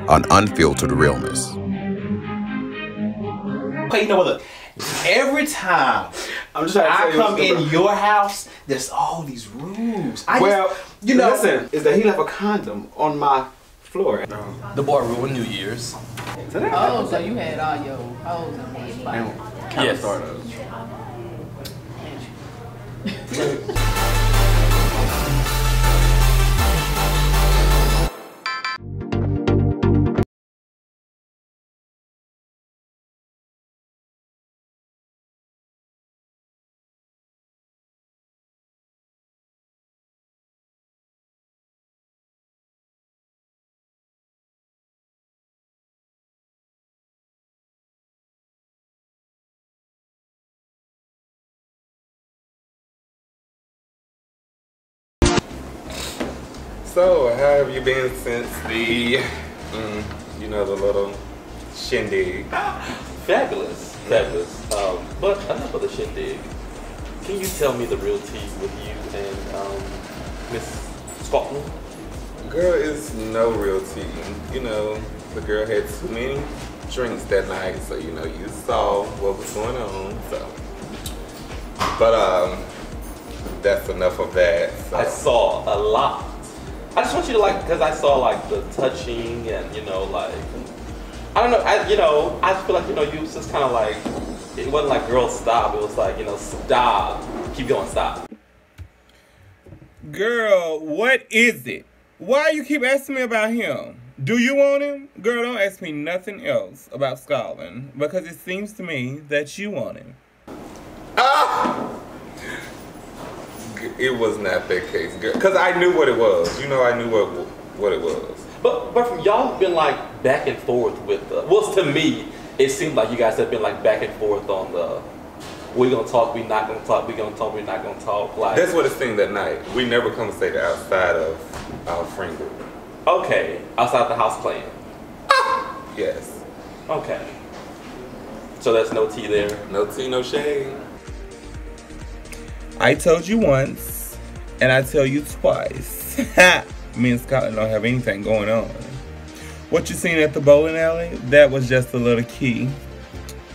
on Unfiltered Realness. Okay, you know what? Look, every time I come in your house, there's all these rules. You know, listen, is that he left a condom on my floor? No. The boy ruined New Year's. So you had all your hoes in one spot. Yes. So, how have you been since the, you know, the little shindig? Fabulous, fabulous. But enough of the shindig. Can you tell me the real tea with you and Miss Scotland? Girl, it's no real tea. You know, the girl had too many drinks that night, so you know, you saw what was going on. So, but that's enough of that. So. I saw a lot. I just want you to because I saw the touching and I don't know, I just feel you you was just kind of it wasn't girl stop, it was stop, keep going, stop. Girl, what is it? Why you keep asking me about him? Do you want him? Girl, don't ask me nothing else about Scotland because it seems to me that you want him. Ah! It was not that case, girl. Because I knew what it was. You know, I knew what it was. But y'all have been back and forth with well, to me, it seemed like you guys have been back and forth on the we're gonna talk, we're not gonna talk, we're gonna talk, we're not gonna talk. That's what it seemed that night. We never conversated outside of our friend group. Okay, outside the house playing. Yes. Okay. So there's no tea there. No tea, no shade. I told you once, and I tell you twice. Me and Scotland don't have anything going on. What you seen at the bowling alley, that was just a little key.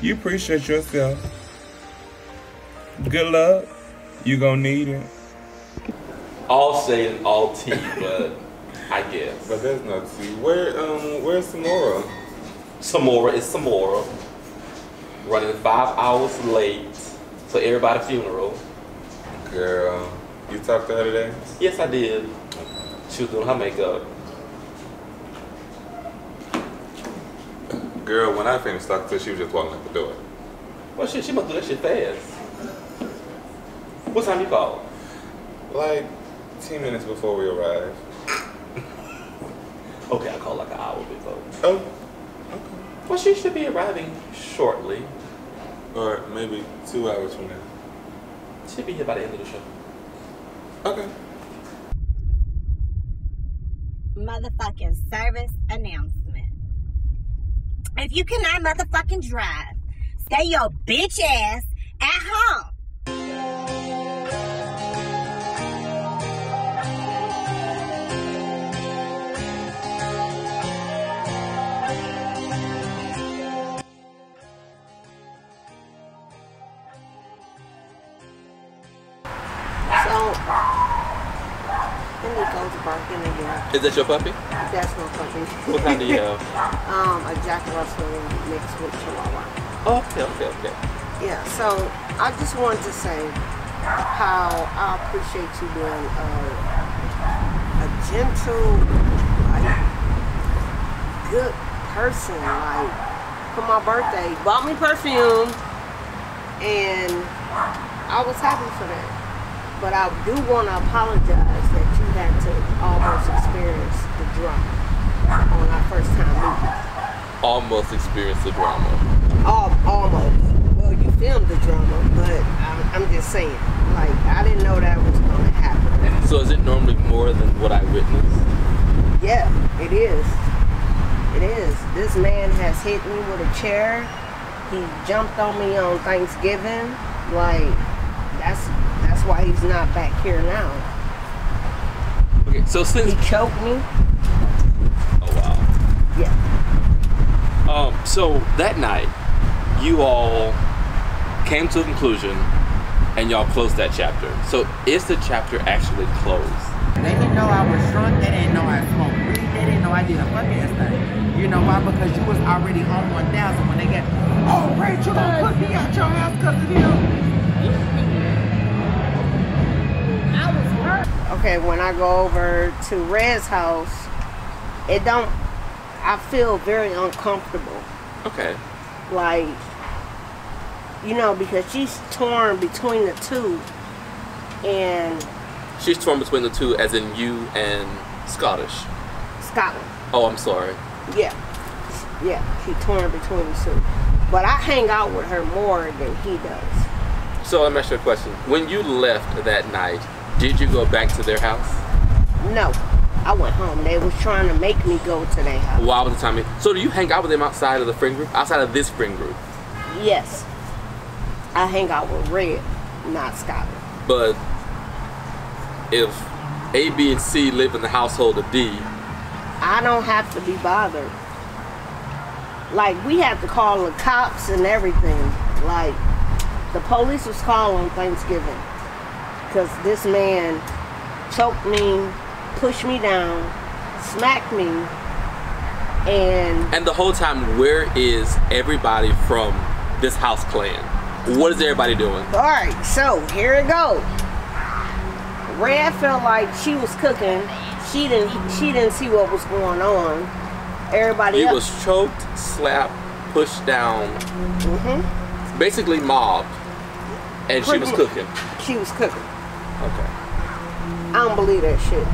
You appreciate yourself. Good luck. You gonna need it. All shade and all tea, but I guess. But there's no tea. Where's Samora? Samora is Samora. Running 5 hours late for everybody's funeral. Girl, you talked to her today? Yes, I did. She was doing her makeup. Girl, when I finished talking to her, she was just walking out the door. Well, she must do that shit fast. What time you called? 10 minutes before we arrived. Okay, I called an hour before. Oh, okay. Well, she should be arriving shortly. Or maybe 2 hours from now. She'll be here by the end of the show. Okay. Motherfucking service announcement. If you cannot motherfucking drive, stay your bitch ass at home. Barking again. Is that your puppy? That's my puppy. What kind do you have? A Jack Russell mixed with Chihuahua. Oh, okay. Yeah, so I just wanted to say how I appreciate you being a gentle, good person. For my birthday, bought me perfume, and I was happy for that. But I do want to apologize that you had to almost experience the drama on our first time meeting. Almost experienced the drama. Almost. Well, you filmed the drama, but I'm just saying, I didn't know that was going to happen. So is it normally more than what I witnessed? Yeah, it is. It is. This man has hit me with a chair. He jumped on me on Thanksgiving. That's why he's not back here now. Okay, so since he choked me. Oh wow. Yeah. So that night, you all came to a conclusion and y'all closed that chapter. So is the chapter actually closed? They didn't know I was drunk. They didn't know I smoked weed. They didn't know I did a fucking ass thing. You know why? Because you was already on 1,000 when they got, oh, Rachel, don't put me out your house because of him. I was hurt. Okay, when I go over to Red's house, I feel very uncomfortable. Okay. Like, you know, because she's torn between the two. And She's torn between the two, as in you and Scotland. Oh, I'm sorry. Yeah, she's torn between the two. But I hang out with her more than he does. So let me ask you a question. When you left that night, did you go back to their house? No, I went home. They was trying to make me go to their house. Why was the time? So do you hang out with them outside of the friend group? Outside of this friend group? Yes, I hang out with Red, not Scotland. But if A, B, and C live in the household of D, I don't have to be bothered. Like, we had to call the cops and everything. Like, the police was called on Thanksgiving because this man choked me, pushed me down, smacked me, and the whole time, where is everybody from this house clan? What is everybody doing? All right, so here it goes. Red felt like she was cooking. She didn't see what was going on. Everybody He else was choked, slapped, pushed down, basically mobbed, and she was cooking. She was cooking. Okay. I don't believe that shit.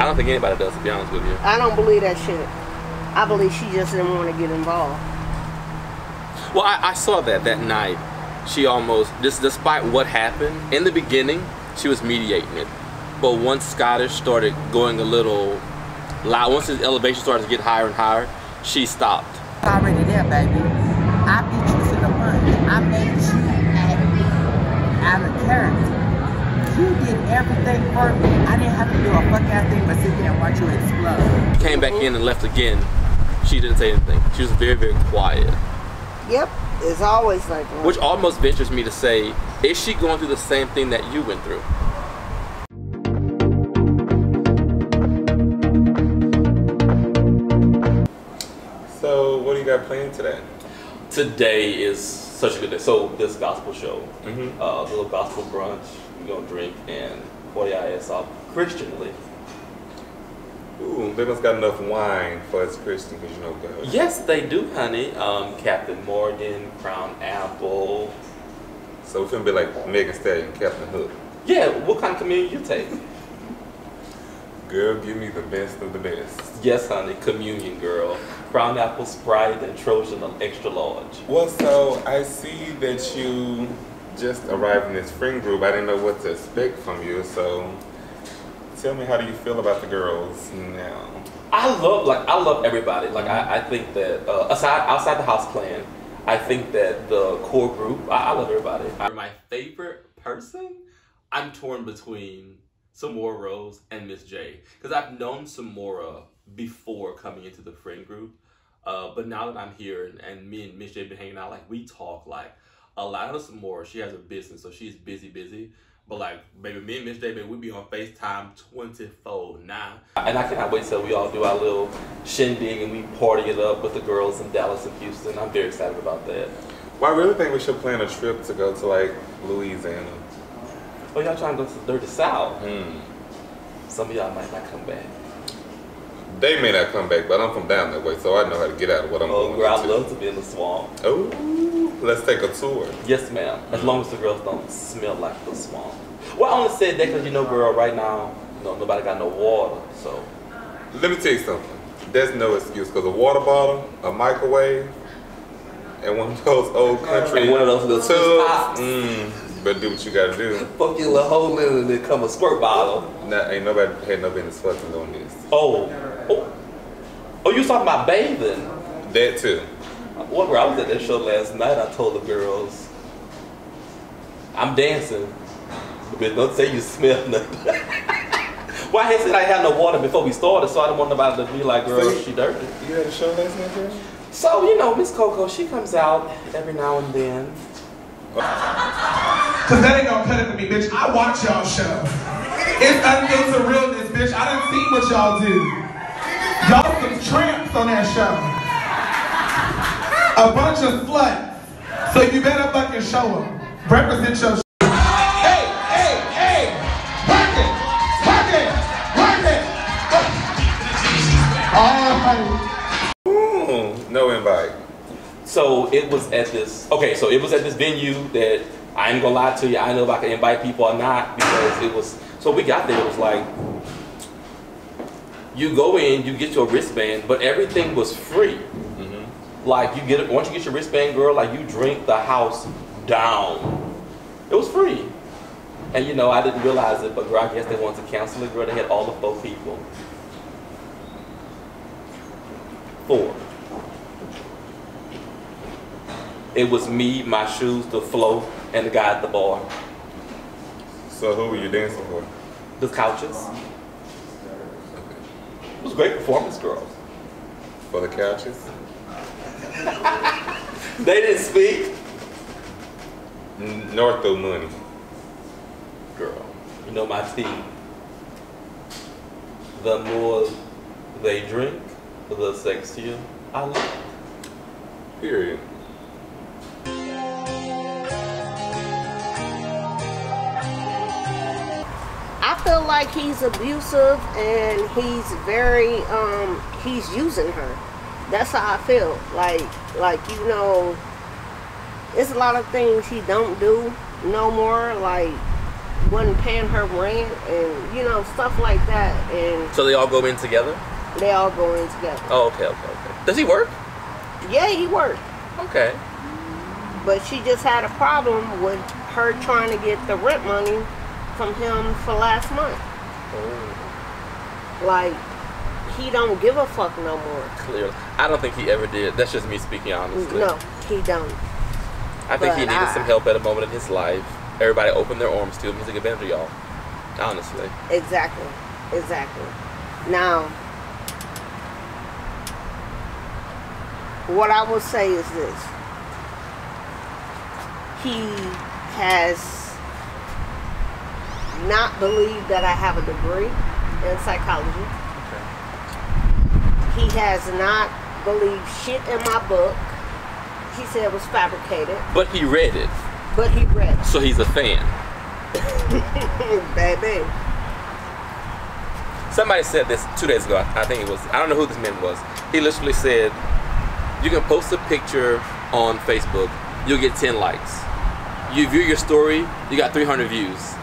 I don't think anybody does, to be honest with you. I don't believe that shit. I believe she just didn't want to get involved. Well, I saw that night. She almost, despite what happened, in the beginning, she was mediating it. But once Scottish started going a little loud, once his elevation started to get higher and higher, she stopped. Already there, baby. I beat you to the punch. I made you act out of character. You did everything for me. I didn't have to do a fuck ass thing but sit there and watch you explode. Came back in and left again. She didn't say anything. She was very, very quiet. Yep, it's always like that. Which almost ventures me to say, is she going through the same thing that you went through? So, what do you got planned today? Today is such a good day. So this gospel show, a little gospel brunch, we're gonna drink and party our ass off Christianly. Ooh, they must got enough wine for us Christian, because you know God. Yes, they do, honey. Captain Morgan, Crown Apple. So it's gonna be like Megan Stallion, Captain Hook. Yeah, what kind of communion you take? Girl, give me the best of the best. Yes, honey, communion, girl. Crown Apple, Sprite, and Trojan extra large. Well, so I see that you just arrived in this friend group. I didn't know what to expect from you, so tell me, how do you feel about the girls now? I love everybody. Like I think that outside the house clan, I think that the core group, I love everybody. My favorite person, I'm torn between Samora Rose and Miss J, because I've known Samora before coming into the friend group, but now that I'm here and me and Miss J been hanging out, like we talk like a lot of Samora. She has a business, so she's busy. But like, baby, me and Miss J, baby, we be on FaceTime 24/9. And I cannot wait till we all do our little shindig and we party it up with the girls in Dallas and Houston. I'm very excited about that. Well, I really think we should plan a trip to go to like Louisiana. Oh, y'all trying to go to the Dirty South? Some of y'all might not come back. They may not come back, but I'm from down that way, so I know how to get out of what I'm going girl, into. I love to be in the swamp. Oh, let's take a tour. Yes, ma'am. As long as the girls don't smell like the swamp. Well, I only said that because, you know, girl, right now, you know, nobody got no water, so. Let me tell you something. There's no excuse, because a water bottle, a microwave, and one of those old country and one of those little tubs. Better do what you gotta do. Fuck your little hole in it and then come a squirt bottle. Nah, ain't nobody had no business fucking on this. Oh, you was talking about bathing? That too. Well, girl, I was at that show last night. I told the girls, I'm dancing. But don't say you smell nothing. Well, I said I had no water before we started, so I didn't want nobody to be like, girl, So she dirty. You had a show last night, girl? So, you know, Miss Coco, she comes out every now and then. Cause that ain't gonna cut it for me, bitch. I watch y'all show. It's Unfiltered REALness, bitch. I done seen what y'all do. Y'all some tramps on that show. A bunch of sluts. So you better fucking show them. Represent your show. Hey, hey, hey! Work it! Work it! Work it! Alright. No invite. So it was at this, okay, so it was at this venue that I ain't gonna lie to you, I didn't know if I could invite people or not because it was, so we got there, it was like, you go in, you get your wristband, but everything was free. Like you get it, once you get your wristband, girl, like you drink the house down. It was free. And you know, I didn't realize it, but girl, I guess they wanted to cancel it, girl, they had all the 4 people. 4. It was me, my shoes, the flow, and the guy at the bar. So who were you dancing for? The couches. It was a great performance, girl. For the couches? They didn't speak. Nor through money. Girl, you know my theme. The more they drink, the sexier I look. Period. I feel like he's abusive and he's very he's using her. That's how I feel. Like you know, it's a lot of things he don't do no more, like wasn't paying her rent and you know, stuff like that. And So they all go in together? they all go in together. Oh, okay. Does he work? Yeah, he worked. Okay. But she just had a problem with her trying to get the rent money from him for last month. Oh. Like, he don't give a fuck no more. Clearly. I don't think he ever did. That's just me speaking honestly. No, he don't. I think he But needed some help at a moment in his life. Everybody opened their arms to him. He took advantage of y'all. Honestly. Exactly. Now, what I will say is this. He has not believed that I have a degree in psychology. Okay. He has not believed shit in my book. He said it was fabricated. But he read it. So he's a fan. Baby. Somebody said this 2 days ago. I think it was, I don't know who this man was. He literally said, you can post a picture on Facebook, you'll get 10 likes. You view your story, you got 300 views.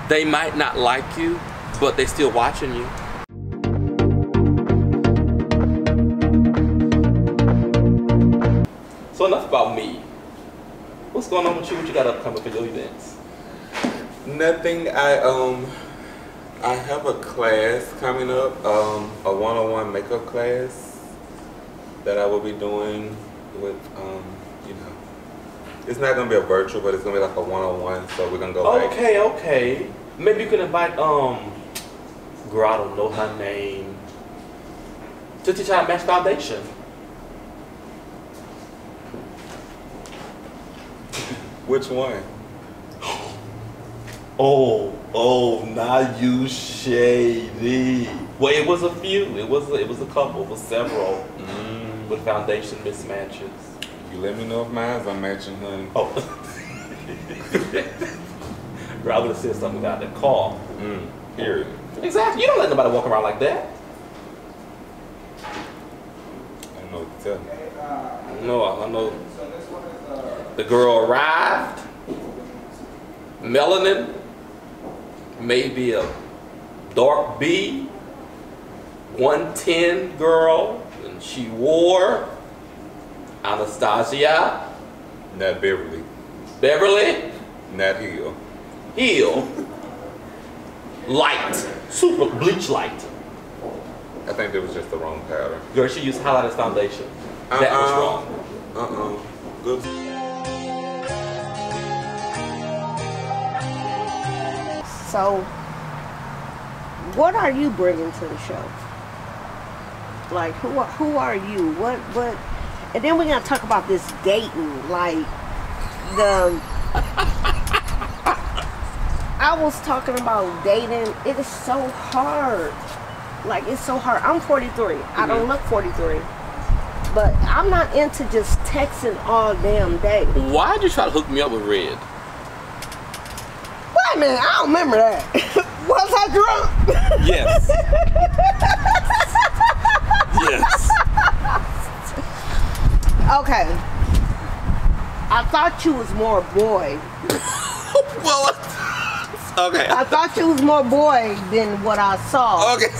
They might not like you, but they still watching you. So enough about me. What's going on with you? What you got upcoming for your events? Nothing. I have a class coming up, a one-on-one makeup class that I will be doing with, you know, it's not gonna be a virtual, but it's gonna be like a one-on-one. So we're gonna go. Okay. Maybe you could invite girl, I don't know her name, to teach how to match foundation. Which one? Oh, now you shady. Well, it was a few. It was a couple. It was several with foundation mismatches. You let me know if mine's unmatching, honey. Oh. Girl, I would have said something about that call. Period. Exactly. You don't let nobody walk around like that. I don't know what to tell you. No, I know. The girl arrived. Melanin. Maybe a dark B. 110 girl. And she wore Anastasia. Not Beverly. Beverly. Not Hill. Heel. Light. Super bleach light. I think that was just the wrong powder. Girl, she used highlighted foundation. That was wrong. Good. So, what are you bringing to the show? Like, who are you? What? And then we're gonna talk about this dating. Like, I was talking about dating. It is so hard. Like, it's so hard. I'm 43. I don't look 43. But I'm not into just texting all damn day. Why'd you try to hook me up with Red? Wait a minute, I don't remember that. Was I drunk? Yes. Yes. Okay. I thought you was more boy. Well, okay. I thought you was more boy than what I saw. Okay,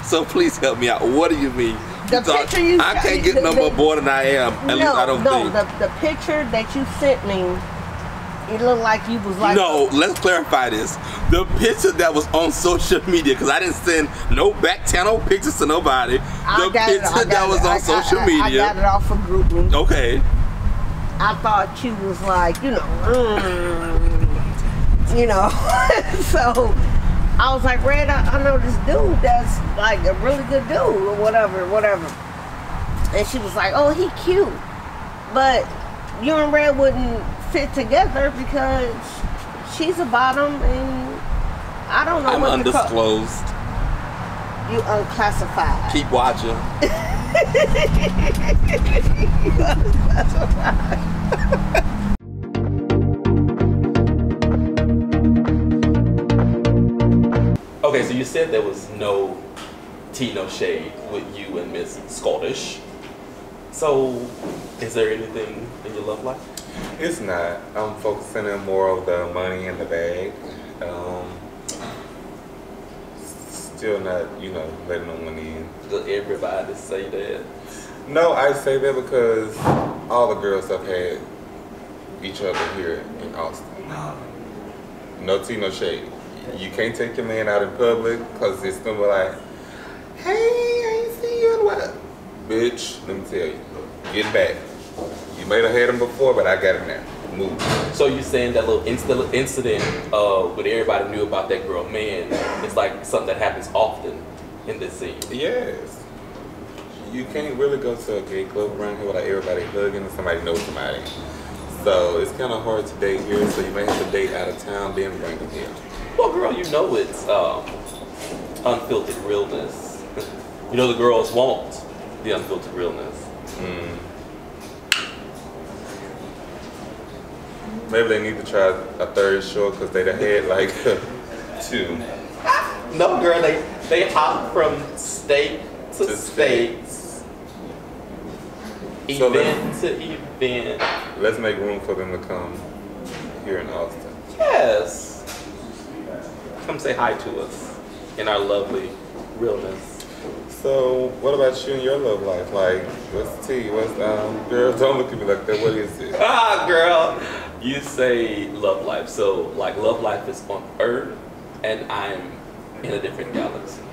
so please help me out. What do you mean? The picture you I can't get no more boy than I am. At least I don't think. No, the picture that you sent me, it looked like you was like. No, let's clarify this. The picture that was on social media, because I didn't send no back channel pictures to nobody. The picture that was on social media. I got it off of GroupMe. Okay. I thought you was like, you know, so I was like, Red, I know this dude that's like a really good dude or whatever. And she was like, oh, he cute. But you and Red wouldn't fit together because she's a bottom and I don't know I'm what undisclosed. You unclassified. Keep watching. Okay, so you said there was no tea, no shade with you and Miss Scottish. So, is there anything in your love life? It's not. I'm focusing on more of the money in the bag. Still not, letting no one in. Does everybody say that? No, I say that because all the girls have had each other here in Austin. No tea, no shade. You can't take your man out in public because it's gonna be like, hey, I ain't seen you in a while. Bitch, let me tell you, get back. You may have had him before, but I got him now. Move. So you're saying that little incident when everybody knew about that girl, man, it's like something that happens often in this scene. Yes. You can't really go to a gay club around here without everybody hugging and somebody knows somebody. So it's kind of hard to date here, so you may have to date out of town, then bring them here. Well, girl, you know it's unfiltered realness. You know the girls want the unfiltered realness. Maybe they need to try a third show because they done had like 2. No, girl, they hop from state to state, event to event. Let's make room for them to come here in Austin. Yes. Come say hi to us in our lovely realness. So, what about you and your love life? Like, what's the tea? What's girls, don't look at me like that. What is it? Girl, you say love life. So, like, love life is on Earth, and I'm in a different galaxy.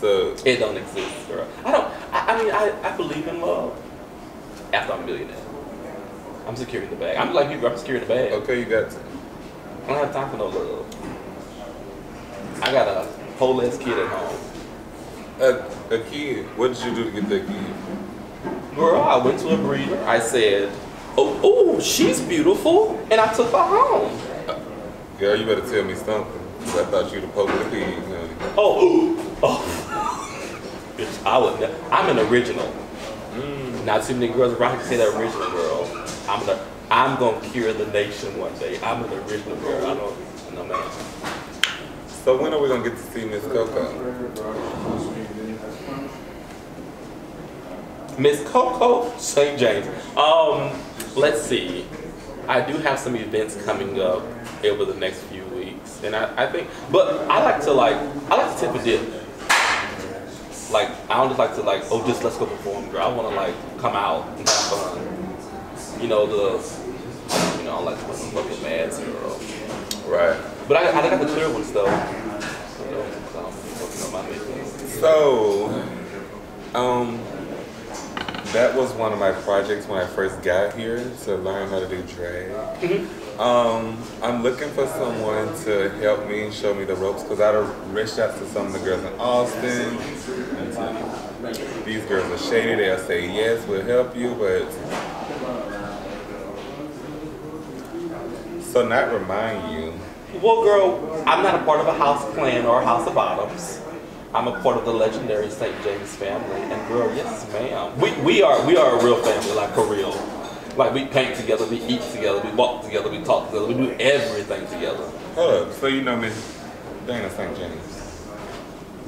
So it don't exist, girl. I believe in love. After I'm a millionaire, I'm securing the bag. I'm like you, I'm securing the bag. Okay, you got to. I don't have time for no love. I got a whole ass kid at home. A kid? What did you do to get that kid? Girl, I went to a breeder. I said, oh, she's beautiful. And I took her home. Girl, you better tell me something. Cause I thought you'd have poked the pig, honey. Bitch, I'm an original. Not too many girls around can say that original girl. I'm gonna cure the nation one day. I'm an original girl. I don't know, man. So when are we gonna get to see Miss Coco? Miss Coco St. James. Let's see. I do have some events coming up over the next few weeks, and I think, but I like to tip a dip. Like I don't just like to just let's go perform, girl. I want to like come out and have fun. I like to put some fucking mads, girl. Right. But I got the clear ones though. So, that was one of my projects when I first got here to learn how to do drag. I'm looking for someone to help me and show me the ropes because I reached out to some of the girls in Austin. And these girls are shady. They'll say yes, we'll help you, but so not remind you. Well, girl, I'm not a part of a house clan or a house of bottoms. I'm a part of the legendary St. James family, and girl, yes, ma'am. We are a real family, like for real. Like we paint together, we eat together, we walk together, we talk together, we do everything together. Hold up, so you know Miss Dana St. James?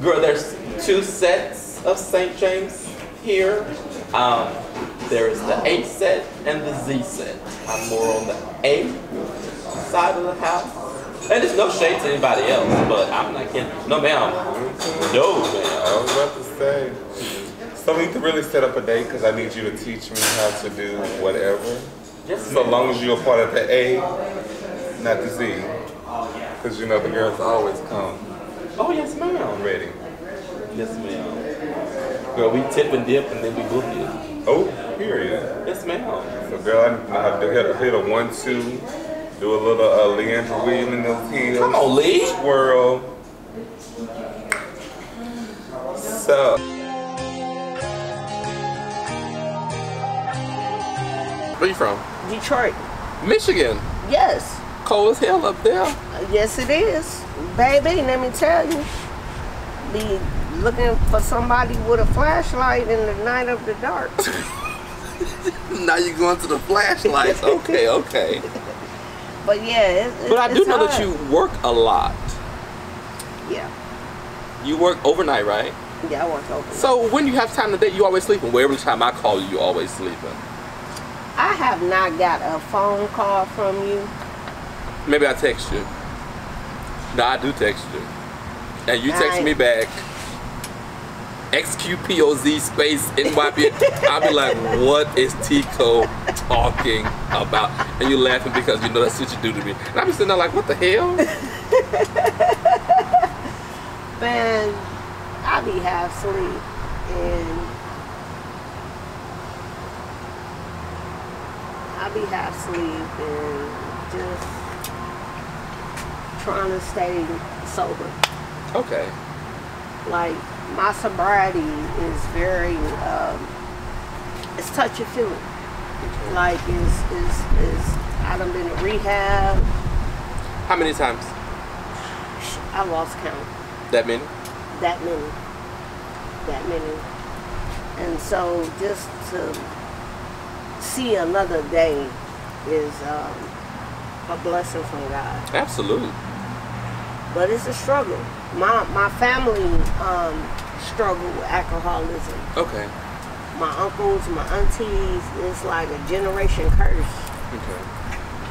Girl, there's 2 sets of St. James here. There is the A set and the Z set. I'm more on the A side of the house. And there's no shade to anybody else, but I'm not kidding. No, ma'am. No, ma'am. I was about to say. So we need to really set up a date because I need you to teach me how to do whatever. Yes, so long as you're a part of the A, not the Z. Because you know the girls always come. Oh, yes, ma'am. Ready. Yes, ma'am. Girl, we tip and dip and then we book you. Oh, period. Yes, ma'am. So girl, I know how to hit a 1-2, do a little Leandra Williams in those heels. Come on, Lee. Swirl. So. Where you from? Detroit. Michigan. Yes. Cold as hell up there. Yes, it is. Baby, let me tell you. Be looking for somebody with a flashlight in the night of the dark. Now you're going to the flashlights. Okay, okay. But yeah, but I do know that you work a lot. Yeah. You work overnight, right? Yeah, I work overnight. So when you have time to date, you always sleeping. Well, every time I call you, you always sleeping. I have not got a phone call from you. Maybe I text you. No, I do text you. And you text me back, XQPOZ space NYP. I'll be like, what is Teko talking about? And you laughing because you know that's what you do to me. And I'm sitting there like, what the hell? Man, I be half asleep and just trying to stay sober. Okay. Like my sobriety is very it's touchy feely. Okay. Like is I done been in rehab. How many times? I lost count. That many? That many. And so just to see another day is a blessing from God. Absolutely. But it's a struggle. My family struggle with alcoholism. Okay. My uncles, my aunties, it's like a generation curse. Okay.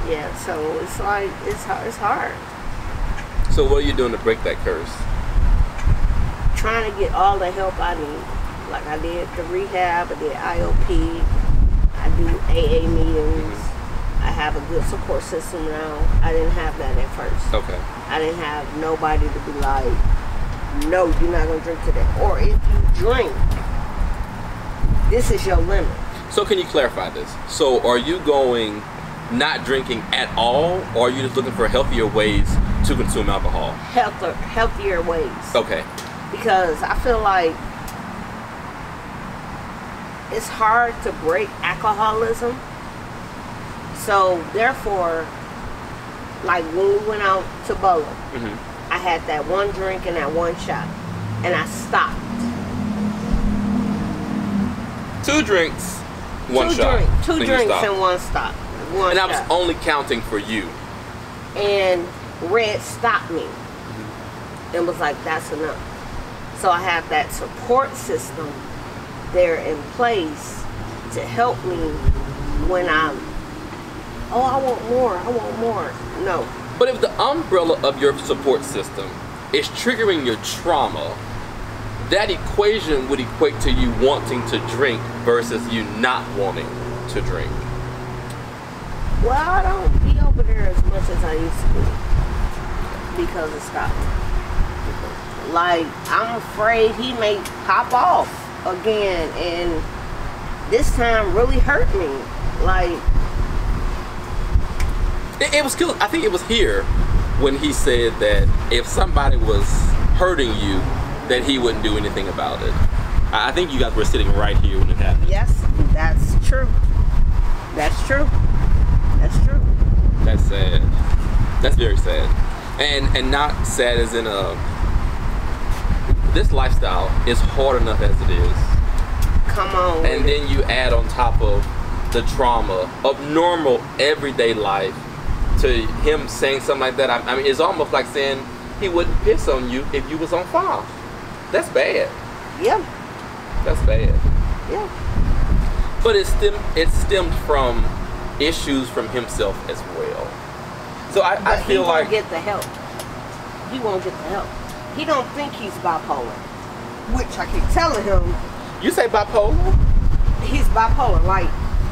Yeah, so it's like it's hard. So what are you doing to break that curse? Trying to get all the help I need. Like I did the rehab, I did IOP, I do AA meetings. I have a good support system now. I didn't have that at first. Okay. I didn't have nobody to be like, no, you're not gonna drink today. Or if you drink, this is your limit. So can you clarify this? So are you going not drinking at all, or are you just looking for healthier ways to consume alcohol? Healthier ways. Okay. Because I feel like it's hard to break alcoholism. So therefore, like when we went out to Bolo, I had that one drink and that one shot, and I stopped. 2 drinks, 1 shot. Two drinks and 1 stop. And I was only counting for you. And Red stopped me and was like, that's enough. So I have that support system there in place to help me when I'm, oh, I want more. No. But if the umbrella of your support system is triggering your trauma, that equation would equate to you wanting to drink versus you not wanting to drink. Well, I don't be over there as much as I used to be because it stopped. Like, I'm afraid he may pop off again and this time really hurt me. Like, It was cool. I think it was here when he said that if somebody was hurting you, that he wouldn't do anything about it. I think you guys were sitting right here when it happened. Yes, that's true. That's true. That's true. That's sad. That's very sad. And not sad as in this lifestyle is hard enough as it is. Come on. And then you add on top of the trauma of normal everyday life to him saying something like that. I mean, it's almost like saying he wouldn't piss on you if you was on fire. That's bad. Yeah. That's bad. Yeah. But it stemmed from issues from himself as well. So I feel like he won't get the help. He won't get the help. He don't think he's bipolar, which I keep telling him. You say bipolar? He's bipolar. Like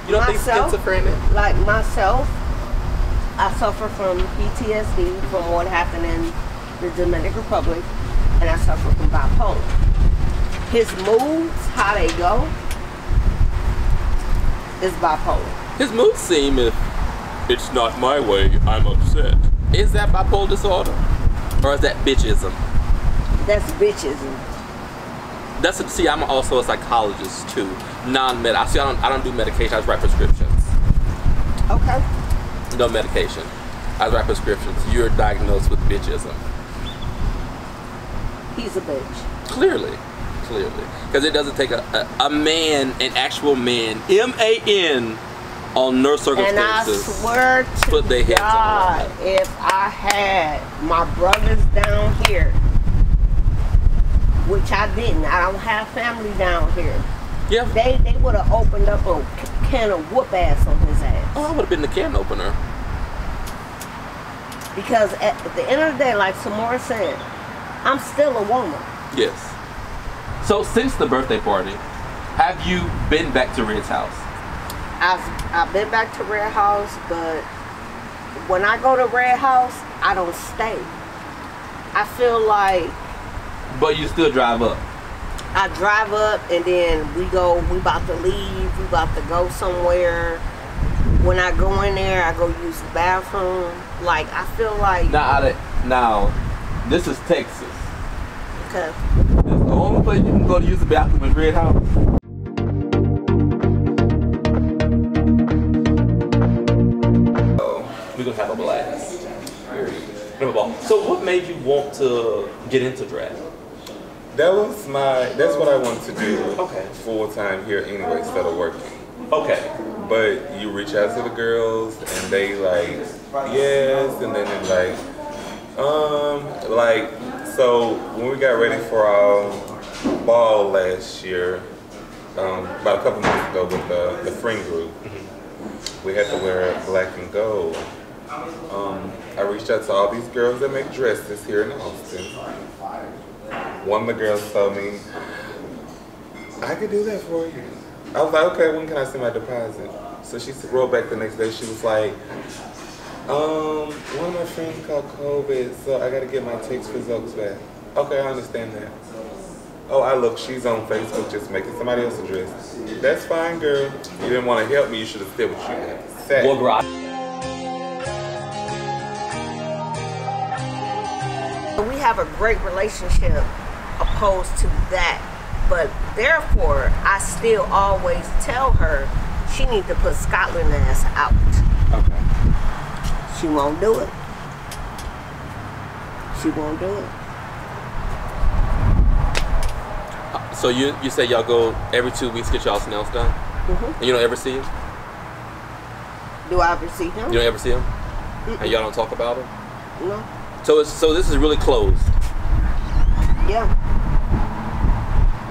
you don't myself, think schizophrenic? Like myself, I suffer from PTSD from what happened in the Dominican Republic, and I suffer from bipolar. His moods, how they go, is bipolar. His moods seem if it's not my way, I'm upset. Is that bipolar disorder? Or is that bitchism? That's bitchism. See, I'm also a psychologist too. Non-med. I don't do medication. I just write prescriptions. Okay. No medication. I write prescriptions. You're diagnosed with bitchism. He's a bitch. Clearly. Because it doesn't take a man, an actual man, M-A-N, on no circumstances. And I swear to put their heads God, on if I had my brothers down here, which I didn't, I don't have family down here. Yeah. They would have opened up a can of whoop ass on his ass. Oh, I would have been the can opener. Because at the end of the day, like Samora said, I'm still a woman. Yes. So since the birthday party, have you been back to Red's house? I've been back to Red House, but when I go to Red House, I don't stay. I feel like... But you still drive up? I drive up and then we about to leave, we about to go somewhere. When I go in there, I go use the bathroom. Like, I feel like... Now, this is Texas. Okay. That's the only place you can go to use the bathroom is Red House. We're gonna have a blast. So what made you want to get into drag? That's what I wanted to do Okay. full time here anyway, instead of working. Okay. But you reach out to the girls and they like, yes, and then they're like, so when we got ready for our ball last year, about a couple months ago with the friend group, we had to wear black and gold. I reached out to all these girls that make dresses here in Austin. One of the girls told me, I could do that for you. I was like, okay, when can I send my deposit? So she wrote back the next day, she was like, one of my friends caught COVID, so I gotta get my text results back. Okay, I understand that. Oh, she's on Facebook just making somebody else a dress. That's fine, girl. You didn't want to help me, you should have said what you had to say. Well, we have a great relationship opposed to that, but therefore I still always tell her she needs to put Scotland ass out. Okay. She won't do it. She won't do it. So you say y'all go every 2 weeks to get y'all's nails done? And you don't ever see him? Do I ever see him? You don't ever see him? And y'all don't talk about him? No. So this is really closed. Yeah.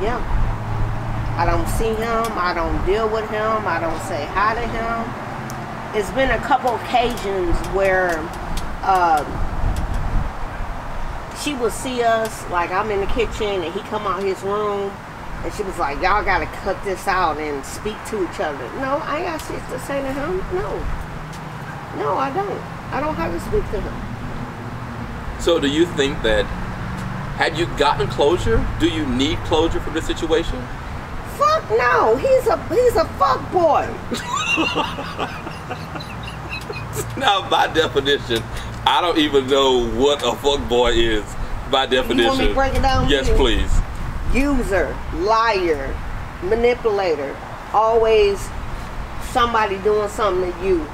Yeah. I don't see him. I don't deal with him. I don't say hi to him. It's been a couple occasions where she would see us, like I'm in the kitchen and he come out his room and she was like, y'all gotta cut this out and speak to each other. No, I ain't got shit to say to him. No, I don't. I don't have to speak to him. So do you think that, have you gotten closure? Do you need closure from this situation? Fuck no, he's a fuck boy. Now, by definition, I don't even know what a fuckboy is. By definition. You want me to break it down? Yes, please. User, liar, manipulator, always somebody doing something to you.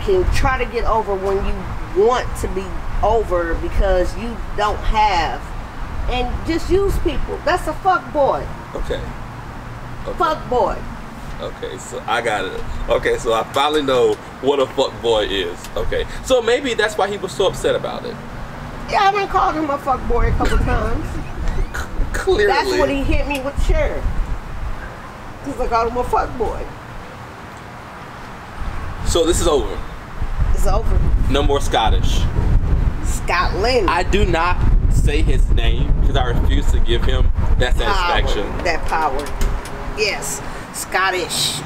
Can try to get over when you want to be over because you don't have, and just use people. That's a fuck boy. Okay. Fuck boy. Okay, so I got it. Okay, so I finally know what a fuck boy is. Okay, so maybe that's why he was so upset about it. Yeah, I done called him a fuck boy a couple times. Clearly. That's what he hit me with the chair. Because I called him a fuck boy. So this is over. It's over. No more Scottish. Scotland. I do not say his name because I refuse to give him that satisfaction. Power. That power. Yes. Scottish.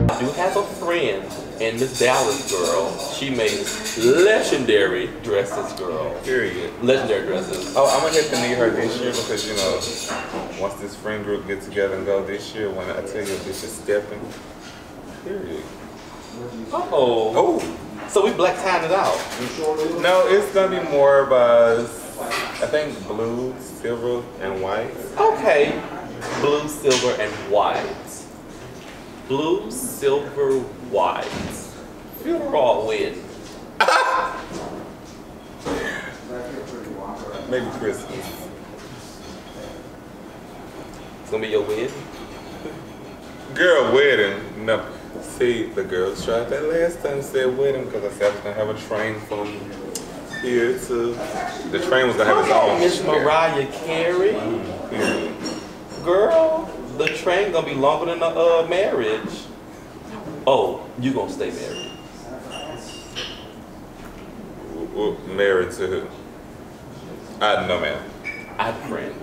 I do have a friend, and Miss Dallas girl, she makes legendary dresses, girl. Period. Legendary dresses. Oh, I'm gonna have to need her this year because, you know, once this friend group get together and go this year, when I tell you a bitch is stepping, period. Uh-oh. Oh. So we black tying it out. No, it's gonna be more by, I think, blue, silver, and white. Okay. Blue, silver, and white. Blue, silver, white. Funeral win. Maybe Christmas. It's gonna be your win? Girl, wedding. No. See, the girls tried that last time, said wedding, because I said I was gonna have a train from here to. The train was gonna have its own. Miss Mariah Carey. Period. Girl, the train gonna be longer than a marriage. Oh, you gonna stay married? Married to who? I don't know, man. I have a friend.